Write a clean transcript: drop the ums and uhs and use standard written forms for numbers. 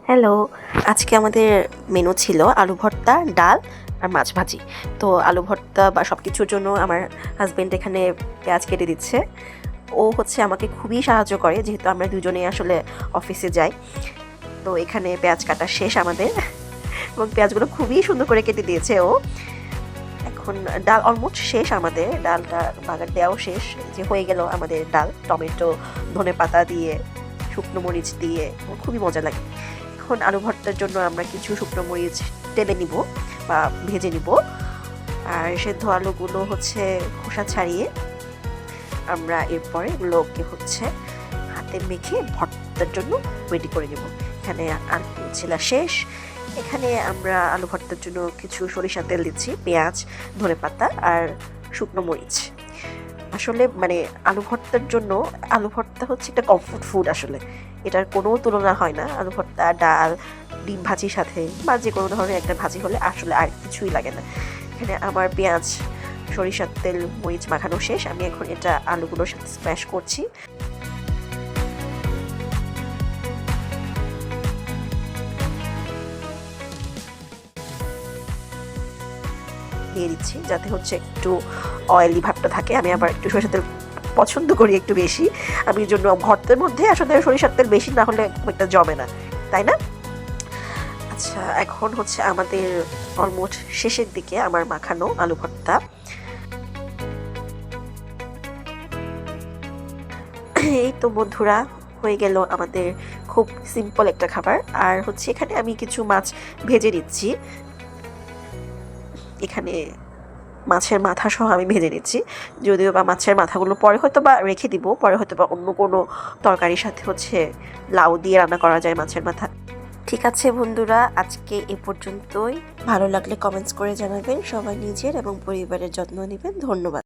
Hello, আজকে আমাদের menu ছিল আলু ভর্তা, ডাল আর মাছ ভাজি। তো আলু ভর্তা বা সব কিছুর জন্য আমার হাজব্যান্ড এখানে পেঁয়াজ কেটে দিচ্ছে। ও হচ্ছে আমাকে খুবই সাহায্য করে, যেহেতু আমরা দুজনেই আসলে অফিসে যাই। তো এখানে পেঁয়াজ কাটা শেষ আমাদের, এবং পেঁয়াজগুলো খুবই সুন্দর করে কেটে দিয়েছে ও। এখন ডাল অলমোস্ট শেষ আমাদের, ডালটা বাগার দেওয়াও শেষ, যে হয়ে গেল আমাদের ডাল টমেটো ধনেপাতা দিয়ে, শুকনো মরিচ দিয়ে, খুবই মজা লাগে। এখন আলু ভর্তার জন্য আমরা কিছু শুকনো মরিচ টেলে নিব বা ভেজে নিব, আর সেদ্ধ আলুগুলো হচ্ছে খোসা ছাড়িয়ে আমরা এরপরে এগুলোকে হচ্ছে হাতে মেখে ভর্তার জন্য রেডি করে নেব। এখানে আলু ছিলা শেষ। এখানে আমরা আলু ভর্তার জন্য কিছু সরিষার তেল দিচ্ছি, পেঁয়াজ, ধনেপাতা আর শুকনো মরিচ। আসলে মানে আলু ভর্তার জন্য, আলু ভর্তা হচ্ছে একটা কমফোর্ট ফুড, আসলে এটার কোনো তুলনা হয় না। আলু ভর্তা, ডাল, ডিম ভাজির সাথে বা যে কোনো ধরনের একটা ভাজি হলে আসলে আর কিছুই লাগে না। এখানে আমার পেঁয়াজ, সরিষার তেল, মরিচ মাখানো শেষ। আমি এখন এটা আলুগুলোর সাথে স্ম্যাশ করছি। দিয়ে দিচ্ছি যাতে হচ্ছে একটু অয়েলি ভাবটা থাকে। আমি আবার একটু সরিষার তেল পছন্দ করি একটু বেশি। আমি এই জন্য ভর্তার মধ্যে আসলে সরিষার তেল বেশি না হলে খুব একটা জমে না, তাই না? আচ্ছা, এখন হচ্ছে আমাদের অলমোস্ট শেষের দিকে আমার মাখানো আলু ভর্তা। এই তো বন্ধুরা, হয়ে গেল আমাদের খুব সিম্পল একটা খাবার। আর হচ্ছে এখানে আমি কিছু মাছ ভেজে নিচ্ছি। এখানে মাছের মাথা সহ আমি ভেজে নিচ্ছি, যদিও বা মাছের মাথাগুলো পরে হয়তো বা রেখে দিব, পরে হয়তো বা অন্য কোনো তরকারির সাথে হচ্ছে লাউ দিয়ে রান্না করা যায় মাছের মাথা। ঠিক আছে বন্ধুরা, আজকে এ পর্যন্তই। ভালো লাগলে কমেন্টস করে জানাবেন। সবাই নিজের এবং পরিবারের যত্ন নেবেন। ধন্যবাদ।